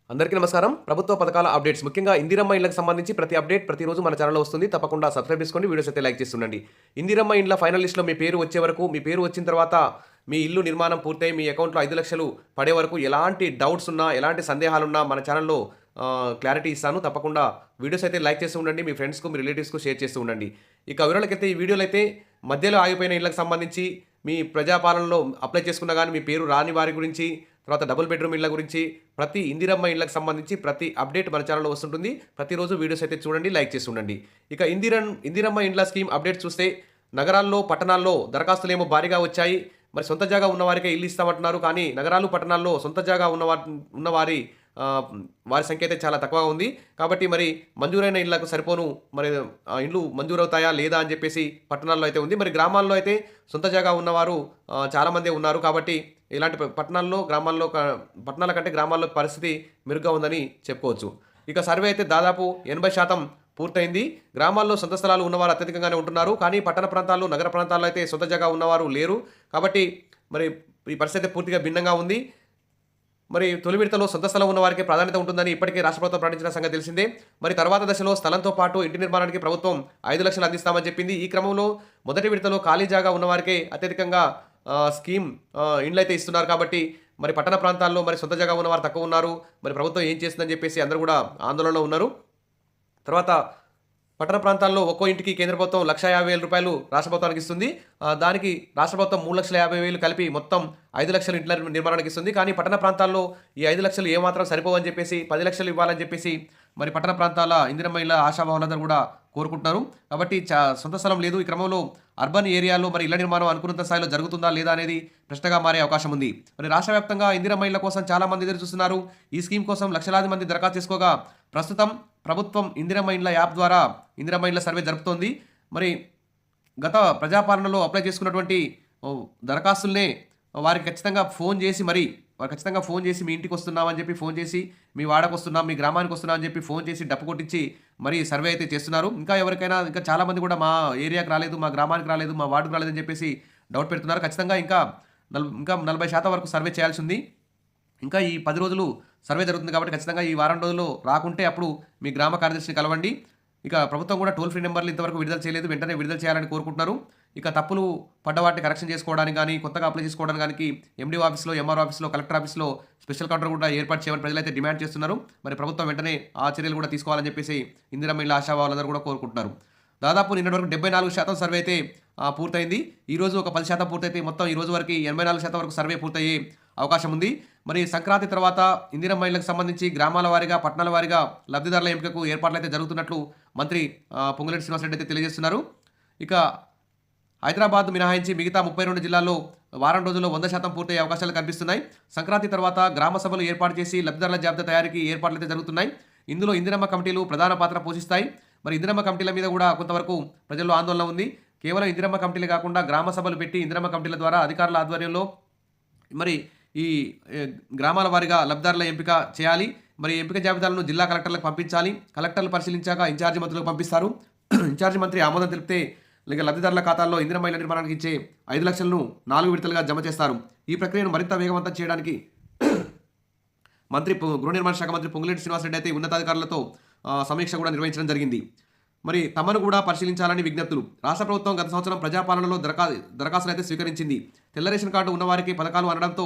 అందరికీ నమస్కారం. ప్రభుత్వ పథకాల అప్డేట్స్ ముఖ్యంగా ఇందిరమ్మ ఇళ్లకు సంబంధించి ప్రతి అప్డేట్ ప్రతిరోజు మన ఛానల్లో వస్తుంది. తప్పకుండా సబ్స్క్రైబ్ చేసుకోండి. వీడియోస్ అయితే లైక్ చేస్తుండండి. ఇందిరమ్మ ఇండ్ల ఫైనల్ లిస్ట్‌లో మీ పేరు వచ్చే వరకు, మీ పేరు వచ్చిన తర్వాత మీ ఇల్లు నిర్మాణం పూర్తయి మీ అకౌంట్‌లో 5 లక్షలు పడే వరకు ఎలాంటి డౌట్స్ ఉన్నా, ఎలాంటి సందేహాలున్నా మన ఛానల్లో క్లారిటీ ఇస్తాను. తప్పకుండా వీడియోస్ అయితే లైక్ చేస్తూ ఉండండి. మీ ఫ్రెండ్స్‌కు, మీ రిలేటివ్స్‌కు షేర్ చేస్తూ ఉండండి. ఇక వివరాలకైతే ఈ వీడియోలో అయితే మధ్యలో ఆగిపోయిన ఇళ్లకు సంబంధించి మీ ప్రజాపాలనలో అప్లై చేసుకున్నా గానీ మీ పేరు రాని వారి గురించి, తర్వాత డబుల్ బెడ్రూమ్ ఇళ్ల గురించి, ప్రతి ఇందిరమ్మ ఇళ్లకు సంబంధించి ప్రతి అప్డేట్ మన ఛానల్లో వస్తుంటుంది. ప్రతిరోజు వీడియోస్ అయితే చూడండి, లైక్ చేసి ఉండండి. ఇక ఇందిరమ్మ ఇండ్ల స్కీమ్ అప్డేట్ చూస్తే నగరాల్లో, పట్టణాల్లో దరఖాస్తులేమో భారీగా వచ్చాయి. మరి సొంత జాగా ఉన్నవారికే ఇల్లు ఇస్తామంటున్నారు. కానీ నగరాలు, పట్టణాల్లో సొంత జాగా ఉన్నవారి వారి సంఖ్య అయితే చాలా తక్కువగా ఉంది. కాబట్టి మరి మంజూరైన ఇళ్లకు సరిపోను మరి ఇండ్లు మంజూరవుతాయా లేదా అని చెప్పేసి పట్టణాల్లో అయితే ఉంది. మరి గ్రామాల్లో అయితే సొంత జాగా ఉన్నవారు చాలామందే ఉన్నారు. కాబట్టి ఇలాంటి పట్టణాల కంటే గ్రామాల్లో పరిస్థితి మెరుగ్గా ఉందని చెప్పుకోవచ్చు. ఇక సర్వే అయితే దాదాపు 80% పూర్తయింది. గ్రామాల్లో సొంత స్థలాలు ఉన్నవారు అత్యధికంగానే ఉంటున్నారు. కానీ పట్టణ ప్రాంతాల్లో, నగర ప్రాంతాల్లో అయితే సొంత జాగా ఉన్నవారు లేరు. కాబట్టి మరి ఈ పరిస్థితి పూర్తిగా భిన్నంగా ఉంది. మరి తొలి విడతలో సొంత స్థలం ఉన్న వారికి ప్రాధాన్యత ఉంటుందని ఇప్పటికే రాష్ట్ర ప్రభుత్వం ప్రకటించిన సంగతి తెలిసిందే. మరి తర్వాత దశలో స్థలంతో పాటు ఇంటి నిర్మాణానికి ప్రభుత్వం 5 లక్షలు అందిస్తామని చెప్పింది. ఈ క్రమంలో మొదటి విడతలో ఖాళీ జాగా ఉన్నవారికే అత్యధికంగా స్కీమ్ ఇండ్లయితే ఇస్తున్నారు. కాబట్టి మరి పట్టణ ప్రాంతాల్లో మరి సొంత జాగా ఉన్నవారు తక్కువ ఉన్నారు. మరి ప్రభుత్వం ఏం చేస్తుందని చెప్పేసి అందరూ కూడా ఆందోళనలో ఉన్నారు. తర్వాత పట్టణ ప్రాంతాల్లో ఒక్కో ఇంటికి కేంద్ర ప్రభుత్వం రూ. 1,50,000 రాష్ట్ర ప్రభుత్వానికి ఇస్తుంది. దానికి రాష్ట్ర ప్రభుత్వం 3,50,000 కలిపి మొత్తం 5 లక్షలు ఇంట్ల నిర్మాణానికి ఇస్తుంది. కానీ పట్టణ ప్రాంతాల్లో ఈ 5 లక్షలు ఏమాత్రం సరిపోవని చెప్పేసి 10 లక్షలు ఇవ్వాలని చెప్పేసి మరి పట్టణ ప్రాంతాల ఇందిరమ్మ ఇళ్ల ఆశాభావులందరూ కూడా కోరుకుంటున్నారు. కాబట్టి సొంత స్థలం లేదు. ఈ క్రమంలో అర్బన్ ఏరియాలో మరి ఇళ్ల నిర్మాణం అనుకున్నంత స్థాయిలో జరుగుతుందా లేదా అనేది ప్రశ్నగా మారే అవకాశం ఉంది. మరి రాష్ట్ర వ్యాప్తంగా ఇందిరమ్మ ఇళ్ల కోసం చాలా మంది ఎదురు చూస్తున్నారు. ఈ స్కీమ్ కోసం లక్షలాది మంది దరఖాస్తు చేసుకోగా ప్రస్తుతం ప్రభుత్వం ఇందిరమ్మ ఇండ్ల యాప్ ద్వారా ఇందిరమ్మ ఇండ్ల సర్వే జరుపుతోంది. మరి గత ప్రజాపాలనలో అప్లై చేసుకున్నటువంటి దరఖాస్తుల్నే వారికి ఖచ్చితంగా ఫోన్ చేసి మీ ఇంటికి వస్తున్నామని చెప్పి ఫోన్ చేసి, మీ వాడకు వస్తున్నాం, మీ గ్రామానికి వస్తున్నాం అని చెప్పి ఫోన్ చేసి డప్పు కొట్టించి మరి సర్వే అయితే చేస్తున్నారు. ఇంకా చాలామంది కూడా మా ఏరియాకి రాలేదు, మా గ్రామానికి రాలేదు, మా వార్డుకు రాలేదని చెప్పేసి డౌట్ పెడుతున్నారు. ఖచ్చితంగా ఇంకా 40% వరకు సర్వే చేయాల్సి ఉంది. ఇంకా ఈ 10 రోజులు సర్వే జరుగుతుంది. కాబట్టి ఖచ్చితంగా ఈ వారం రోజుల్లో రాకుంటే అప్పుడు మీ గ్రామ కార్యదర్శిని కలవండి. ఇక ప్రభుత్వం కూడా టోల్ ఫ్రీ నెంబర్లు ఇంతవరకు విడుదల చేయలేదు. వెంటనే విడుదల చేయాలని కోరుకుంటున్నారు. ఇక తప్పులు పడ్డ వాటిని కరెక్షన్ చేసుకోవడానికి కానీ, కొత్తగా అప్లై చేసుకోవడానికి ఎండీఓ ఆఫీస్లో, ఎంఆర్ఓ ఆఫీస్లో, కలెక్టర్ ఆఫీస్లో స్పెషల్ కౌంటర్ కూడా ఏర్పాటు చేయమని ప్రజలైతే డిమాండ్ చేస్తున్నారు. మరి ప్రభుత్వం వెంటనే ఆ చర్యలు కూడా తీసుకోవాలని చెప్పేసి ఇందిరమ్మ ఇళ్ల ఆశావాళ్ళందరూ కూడా కోరుకుంటున్నారు. దాదాపు నిన్నటి వరకు 74% సర్వే అయితే పూర్తయింది. ఈరోజు ఒక 10% పూర్తయితే మొత్తం ఈ రోజు వరకు 84% వరకు సర్వే పూర్తయ్యే అవకాశం ఉంది. మరి సంక్రాంతి తర్వాత ఇందిరమ్మ ఇళ్లకు సంబంధించి గ్రామాల వారీగా, పట్టణాల వారీగా లబ్ధిదారుల ఎంపికకు ఏర్పాట్లు అయితే జరుగుతున్నట్లు మంత్రి పొంగులేటి శ్రీనివాసరెడ్డి అయితే తెలియజేస్తున్నారు. ఇక హైదరాబాద్ మినహాయించి మిగతా 32 జిల్లాల్లో వారం రోజుల్లో 100% పూర్తయ్యే అవకాశాలు కనిపిస్తున్నాయి. సంక్రాంతి తర్వాత గ్రామ సభలు ఏర్పాటు చేసి లబ్ధిదారుల జాబితా తయారీకి ఏర్పాట్లు అయితే జరుగుతున్నాయి. ఇందులో ఇందిరమ్మ కమిటీలు ప్రధాన పాత్ర పోషిస్తాయి. మరి ఇందిరమ్మ కమిటీల మీద కూడా కొంతవరకు ప్రజల్లో ఆందోళన ఉంది. కేవలం ఇందిరమ్మ కమిటీలే కాకుండా గ్రామ సభలు పెట్టి ఇందిరమ్మ కమిటీల ద్వారా అధికారుల ఆధ్వర్యంలో మరి ఈ గ్రామాల వారీగా లబ్ధిదారుల ఎంపిక చేయాలి. మరి ఎంపిక జాబితాలను జిల్లా కలెక్టర్లకు పంపించాలి. కలెక్టర్లు పరిశీలించాక ఇన్ఛార్జి మంత్రులకు పంపిస్తారు. ఇన్ఛార్జి మంత్రి ఆమోదం తెలిపితే లేక లబ్ధిదారుల ఖాతాల్లో ఇందిరమ్మ ఇళ్ల నిర్మాణానికి ఇచ్చే 5 లక్షలను 4 విడతలుగా జమ చేస్తారు. ఈ ప్రక్రియను మరింత వేగవంతం చేయడానికి గృహ నిర్మాణ శాఖ మంత్రి పొంగులేటి శ్రీనివాసరెడ్డి అయితే ఉన్నతాధికారులతో సమీక్ష కూడా నిర్వహించడం జరిగింది. మరి తమను కూడా పరిశీలించాలని విజ్ఞప్తులు. రాష్ట్ర ప్రభుత్వం గత సంవత్సరం ప్రజాపాలనలో దరఖాస్తులు అయితే స్వీకరించింది. తెల్ల రేషన్ కార్డు ఉన్నవారికి పథకాలు అనడంతో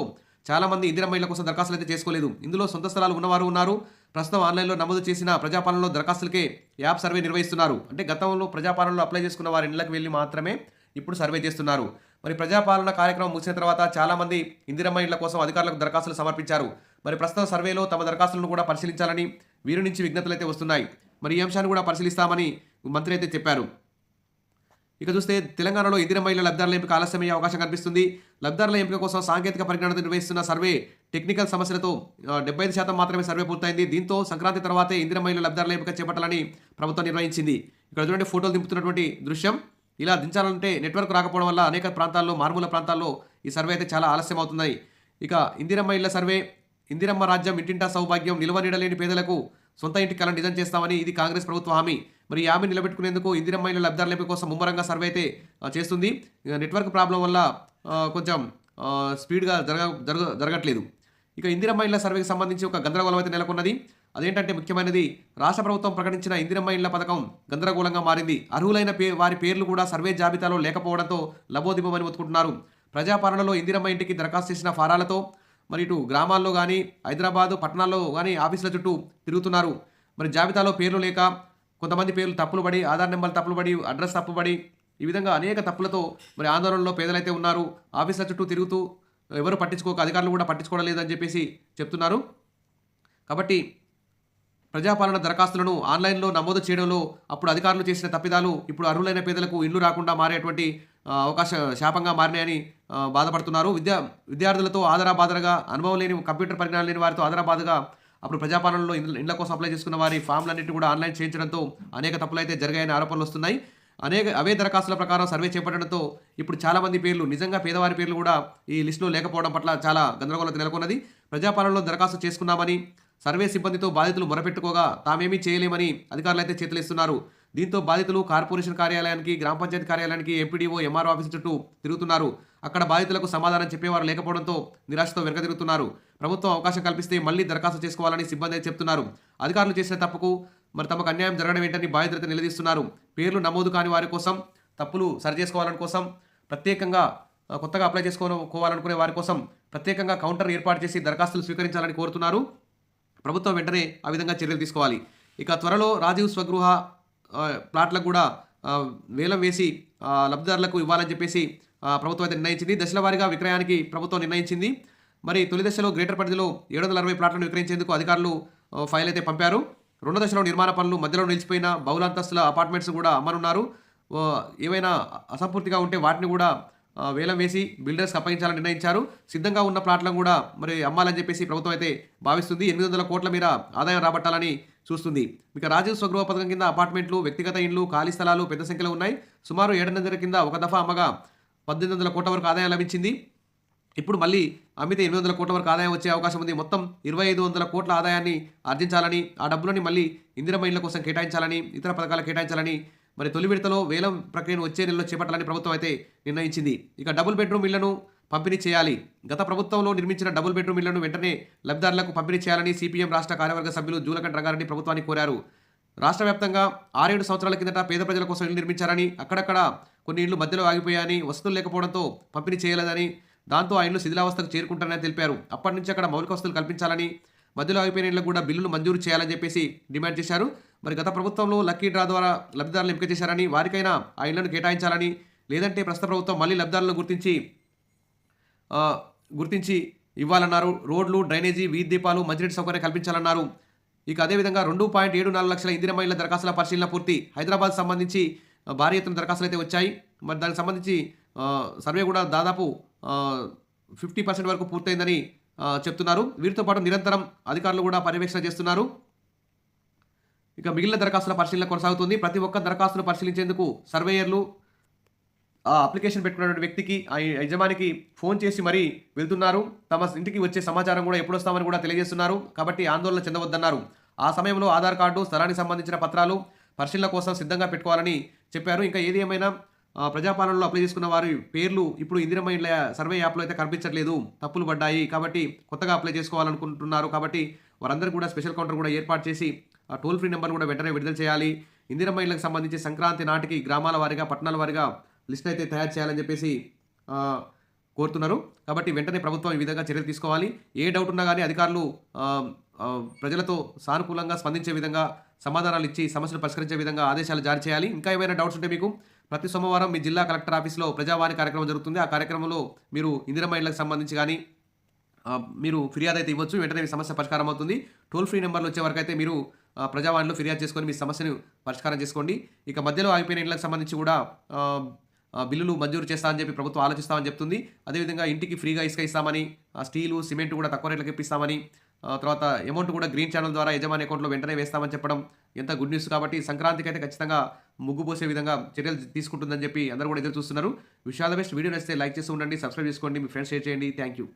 చాలామంది ఇందిరమ్మ ఇళ్ల కోసం దరఖాస్తులు అయితే చేసుకోలేదు. ఇందులో సొంత స్థలాలు ఉన్నవారు ఉన్నారు. ప్రస్తుతం ఆన్లైన్లో నమోదు చేసిన ప్రజాపాలనలో దరఖాస్తులకే యాప్ సర్వే నిర్వహిస్తున్నారు. అంటే గతంలో ప్రజాపాలనలో అప్లై చేసుకున్న వారి ఇళ్లకు వెళ్ళి మాత్రమే ఇప్పుడు సర్వే చేస్తున్నారు. మరి ప్రజాపాలన కార్యక్రమం ముగిసిన తర్వాత చాలామంది ఇందిరమ్మ ఇళ్ల కోసం అధికారులకు దరఖాస్తులు సమర్పించారు. మరి ప్రస్తుతం సర్వేలో తమ దరఖాస్తులను కూడా పరిశీలించాలని వీరి నుంచి విజ్ఞతలు అయితే వస్తున్నాయి. మరి ఈ అంశాన్ని కూడా పరిశీలిస్తామని మంత్రి అయితే చెప్పారు. ఇక చూస్తే తెలంగాణలో ఇందిరమ్మ ఇళ్ల లబ్ధిదారుల ఎంపిక ఆలస్యమయ్యే అవకాశం కనిపిస్తుంది. లబ్ధిదారుల ఎంపిక కోసం సాంకేతిక పరిజ్ఞానంతో నిర్వహిస్తున్న సర్వే టెక్నికల్ సమస్యలతో 75% మాత్రమే సర్వే పూర్తయింది. దీంతో సంక్రాంతి తర్వాతే ఇందిరమ్మ ఇళ్ల లబ్ధిదారుల ఎంపిక చేపట్టాలని ప్రభుత్వం నిర్ణయించింది. ఇక్కడ చూడండి ఫోటోలు దింపుతున్నటువంటి దృశ్యం. ఇలా దించాలంటే నెట్వర్క్ రాకపోవడం వల్ల అనేక ప్రాంతాల్లో, మారుమూల ప్రాంతాల్లో ఈ సర్వే అయితే చాలా ఆలస్యం అవుతున్నాయి. ఇక ఇందిరమ్మ ఇళ్ల సర్వే, ఇందిరమ్మ రాజ్యం, ఇంటింటా సౌభాగ్యం, నిల్వ నీడలేని పేదలకు సొంత ఇంటి కలను నిజం చేస్తామని ఇది కాంగ్రెస్ ప్రభుత్వ హామీ. మరి ఈ హామీ నిలబెట్టుకునేందుకు ఇందిరమ్మ ఇళ్ల లబ్ధిదారుల ఎంపిక కోసం ముమ్మరంగా సర్వే అయితే చేస్తుంది. నెట్వర్క్ ప్రాబ్లం వల్ల కొంచెం స్పీడ్గా జరగట్లేదు. ఇక ఇందిరమ్మ ఇళ్ల సర్వేకి సంబంధించి ఒక గందరగోళం అయితే నెలకొన్నది. అదేంటంటే ముఖ్యమైనది, రాష్ట్ర ప్రభుత్వం ప్రకటించిన ఇందిరమ్మ ఇళ్ల పథకం గందరగోళంగా మారింది. అర్హులైన వారి పేర్లు కూడా సర్వే జాబితాలో లేకపోవడంతో లబోదిబోమని ఒత్తుకుంటున్నారు. ప్రజాపాలనలో ఇందిరమ్మ ఇంటికి దరఖాస్తు చేసిన ఫారాలతో మరి ఇటు గ్రామాల్లో కానీ హైదరాబాదు పట్టణాల్లో కానీ ఆఫీసుల చుట్టూ తిరుగుతున్నారు. మరి జాబితాలో పేర్లు లేక కొంతమంది పేర్లు తప్పులు పడి, ఆధార్ నెంబర్ తప్పులు పడి, అడ్రస్ తప్పుపడి, ఈ విధంగా అనేక తప్పులతో మరి ఆందోళనలో పేదలైతే ఉన్నారు. ఆఫీసుల చుట్టూ తిరుగుతూ ఎవరు పట్టించుకోక, అధికారులు కూడా పట్టించుకోవడం లేదని చెప్పేసి చెప్తున్నారు. కాబట్టి ప్రజాపాలన దరఖాస్తులను ఆన్లైన్లో నమోదు చేయడంలో అప్పుడు అధికారులు చేసిన తప్పిదాలు ఇప్పుడు అర్హులైన పేదలకు ఇల్లు రాకుండా మారేటువంటి శాపంగా మారినాయని బాధపడుతున్నారు. విద్యార్థులతో ఆదరాబాదరగా, అనుభవం లేని కంప్యూటర్ పరిజ్ఞానం లేని వారితో ఆదరాబాదగా అప్పుడు ప్రజాపాలనలో ఇండ్ల కోసం అప్లై చేసుకున్న వారి ఫామ్లన్నింటినీ కూడా ఆన్లైన్ చేయించడంతో అనేక తప్పులు అయితే జరిగాయని ఆరోపణలు వస్తున్నాయి. అవే దరఖాస్తుల ప్రకారం సర్వే చేపట్టడంతో ఇప్పుడు చాలామంది పేర్లు, నిజంగా పేదవారి పేర్లు కూడా ఈ లిస్టులో లేకపోవడం పట్ల చాలా గందరగోళత నెలకొన్నది. ప్రజాపాలనలో దరఖాస్తు చేసుకున్నామని సర్వే సిబ్బందితో బాధితులు మొరపెట్టుకోగా తామేమీ చేయలేమని అధికారులు అయితే చేతులిస్తున్నారు. దీంతో బాధితులు కార్పొరేషన్ కార్యాలయానికి, గ్రామ పంచాయతీ కార్యాలయానికి, ఎంపీడీఓ, ఎంఆర్ఓ ఆఫీసు చుట్టూ తిరుగుతున్నారు. అక్కడ బాధితులకు సమాధానం చెప్పేవారు లేకపోవడంతో నిరాశతో వెనకతిరుగుతున్నారు. ప్రభుత్వం అవకాశం కల్పిస్తే మళ్లీ దరఖాస్తు చేసుకోవాలని సిబ్బంది అయితే చెప్తున్నారు. అధికారులు చేసిన తప్పుకు మరి తమకు అన్యాయం జరగడం ఏంటని బాధితులైతే నిలదీస్తున్నారు. పేర్లు నమోదు కాని వారి కోసం, తప్పులు సరిచేసుకోవాలని కోసం ప్రత్యేకంగా కొత్తగా అప్లై చేసుకోవాలనుకునే వారి కోసం ప్రత్యేకంగా కౌంటర్ ఏర్పాటు చేసి దరఖాస్తులు స్వీకరించాలని కోరుతున్నారు. ప్రభుత్వం వెంటనే ఆ విధంగా చర్యలు తీసుకోవాలి. ఇక త్వరలో రాజీవ్ స్వగృహ ప్లాట్లకు కూడా వేలం వేసి లబ్ధిదారులకు ఇవ్వాలని చెప్పేసి ప్రభుత్వం అయితే నిర్ణయించింది. దశల వారీగా విక్రయానికి ప్రభుత్వం నిర్ణయించింది. మరి తొలి దశలో గ్రేటర్ పరిధిలో 760 ప్లాట్లను విక్రయించేందుకు అధికారులు ఫైల్ అయితే పంపారు. రెండో దశలో నిర్మాణ పనులు మధ్యలో నిలిచిపోయిన బహుళంతస్తుల అపార్ట్మెంట్స్ కూడా అమ్మనున్నారు. ఏవైనా అసంపూర్తిగా ఉంటే వాటిని కూడా వేలం వేసి బిల్డర్స్కి అప్పగించాలని నిర్ణయించారు. సిద్ధంగా ఉన్న ప్లాట్లను కూడా మరి అమ్మాలని చెప్పేసి ప్రభుత్వం అయితే భావిస్తుంది. 800 కోట్ల మేర ఆదాయం రాబట్టాలని చూస్తుంది. ఇక రాజీవ్ స్వగృహ పథకం కింద అపార్ట్మెంట్లు, వ్యక్తిగత ఇండ్లు, ఖాళీ స్థలాలు పెద్ద సంఖ్యలో ఉన్నాయి. సుమారు 700 కింద ఒక దఫా అమ్మగా 1800 కోట్ల వరకు ఆదాయం లభించింది. ఇప్పుడు మళ్ళీ అమ్మితే 800 కోట్ల వరకు ఆదాయం వచ్చే అవకాశం ఉంది. మొత్తం 2500 కోట్ల ఆదాయాన్ని ఆర్జించాలని, ఆ డబ్బులని మళ్ళీ ఇందిరమ్మ ఇళ్ల కోసం కేటాయించాలని, ఇతర పథకాలు కేటాయించాలని, మరి తొలి విడతలో వేలం ప్రక్రియను వచ్చే నెలలో చేపట్టాలని ప్రభుత్వం అయితే నిర్ణయించింది. ఇక డబుల్ బెడ్రూమ్ ఇళ్లను పంపిణీ చేయాలి. గత ప్రభుత్వంలో నిర్మించిన డబుల్ బెడ్రూమ్ ఇళ్లను వెంటనే లబ్ధిదారులకు పంపిణీ చేయాలని సిపిఎం రాష్ట్ర కార్యవర్గ సభ్యులు జూలకంఠ రంగారెడ్డి ప్రభుత్వాన్ని కోరారు. రాష్ట్ర వ్యాప్తంగా 6-7 సంవత్సరాల కిందట పేద ప్రజల కోసం ఇల్లు నిర్మించారని, అక్కడక్కడ కొన్ని ఇళ్లు మధ్యలో ఆగిపోయాయని, వసతులు లేకపోవడంతో పంపిణీ చేయలేదని, దాంతో ఆ ఇళ్లు శిథిలావస్థకు చేరుకుంటారని తెలిపారు. అప్పటి నుంచి అక్కడ మౌలిక వసతులు కల్పించాలని, మధ్యలో ఆగిపోయిన ఇళ్లకు కూడా బిల్లులు మంజూరు చేయాలని చెప్పేసి డిమాండ్ చేశారు. మరి గత ప్రభుత్వంలో లక్కీ డ్రా ద్వారా లబ్ధిదారులను ఎంపిక చేశారని, వారికైనా ఆ ఇళ్లను కేటాయించాలని, లేదంటే ప్రస్తుత ప్రభుత్వం మళ్ళీ లబ్ధిదారులను గుర్తించి ఇవ్వాలన్నారు. రోడ్లు, డ్రైనేజీ, వీధి దీపాలు, మంచినీటి సౌకర్యం కల్పించాలన్నారు. ఇక అదేవిధంగా 2.74 లక్షల ఇందిరమ్మ ఇళ్ల దరఖాస్తుల పరిశీలన పూర్తి. హైదరాబాద్ సంబంధించి భారీ ఎత్తున దరఖాస్తులు అయితే వచ్చాయి. మరి దానికి సంబంధించి సర్వే కూడా దాదాపు 50% వరకు పూర్తయిందని చెప్తున్నారు. వీరితో పాటు నిరంతరం అధికారులు కూడా పర్యవేక్షణ చేస్తున్నారు. ఇక మిగిలిన దరఖాస్తుల పరిశీలన కొనసాగుతుంది. ప్రతి ఒక్క దరఖాస్తును పరిశీలించేందుకు సర్వేయర్లు ఆ అప్లికేషన్ పెట్టుకున్న వ్యక్తికి, ఆ యజమానికి ఫోన్ చేసి మరీ వెళ్తున్నారు. తమ ఇంటికి వచ్చే సమాచారం కూడా ఎప్పుడు వస్తామని కూడా తెలియజేస్తున్నారు. కాబట్టి ఆందోళన చెందవద్దన్నారు. ఆ సమయంలో ఆధార్ కార్డు, స్థలానికి సంబంధించిన పత్రాలు పరిశీలన కోసం సిద్ధంగా పెట్టుకోవాలని చెప్పారు. ఇంకా ఏది ఏమైనా ప్రజాపాలనలో అప్లై చేసుకున్న వారి పేర్లు ఇప్పుడు ఇందిరమ్మ ఇళ్ల సర్వే యాప్లో అయితే కనిపించట్లేదు, తప్పులు పడ్డాయి. కాబట్టి కొత్తగా అప్లై చేసుకోవాలనుకుంటున్నారు. కాబట్టి వారందరూ కూడా స్పెషల్ కౌంటర్ కూడా ఏర్పాటు చేసి ఆ టోల్ ఫ్రీ నెంబర్ కూడా వెంటనే విడుదల చేయాలి. ఇందిరమ్మ ఇళ్లకు సంబంధించి సంక్రాంతి నాటికి గ్రామాల వారీగా, పట్టణాల వారీగా లిస్ట్ అయితే తయారు చేయాలని చెప్పేసి కోరుతున్నారు. కాబట్టి వెంటనే ప్రభుత్వం ఈ విధంగా చర్యలు తీసుకోవాలి. ఏ డౌట్ ఉన్నా కానీ అధికారులు ప్రజలతో సానుకూలంగా స్పందించే విధంగా, సమాధానాలు ఇచ్చి సమస్యలు పరిష్కరించే విధంగా ఆదేశాలు జారీ చేయాలి. ఇంకా ఏమైనా డౌట్స్ ఉంటే మీకు ప్రతి సోమవారం మీ జిల్లా కలెక్టర్ ఆఫీస్లో ప్రజావాణి కార్యక్రమం జరుగుతుంది. ఆ కార్యక్రమంలో మీరు ఇందిరమ్మ ఇళ్లకు సంబంధించి కానీ మీరు ఫిర్యాదు అయితే ఇవ్వచ్చు. వెంటనే మీ సమస్య పరిష్కారం అవుతుంది. టోల్ ఫ్రీ నెంబర్లు వచ్చే వరకు అయితే మీరు ప్రజావాణిలో ఫిర్యాదు చేసుకొని మీ సమస్యను పరిష్కారం చేసుకోండి. ఇక మధ్యలో ఆగిపోయిన ఇళ్లకు సంబంధించి కూడా బిల్లులు మంజూరు చేస్తామని చెప్పి ప్రభుత్వం ఆలోచిస్తామని చెప్తుంది. అదేవిధంగా ఇంటికి ఫ్రీగా ఇసుక ఇస్తామని, స్టీలు, సిమెంట్ కూడా తక్కువ రేట్లకు ఇప్పిస్తామని, తర్వాత అమౌంట్ కూడా గ్రీన్ ఛానల్ ద్వారా యజమాని అకౌంట్లో వెంటనే వేస్తామని చెప్పడం ఎంత గుడ్ న్యూస్. కాబట్టి సంక్రాంతికి అయితే ఖచ్చితంగా ముగ్గు పోసే విధంగా చర్యలు తీసుకుంటుందని చెప్పి అందరూ కూడా ఎదురు చూస్తున్నారు. Wish all the best. Video నచ్చితే లైక్ చేస్తూ ఉండండి, సబ్స్క్రైబ్ చేసుకోండి, మీ ఫ్రెండ్స్ షేర్ చేయండి. Thank you.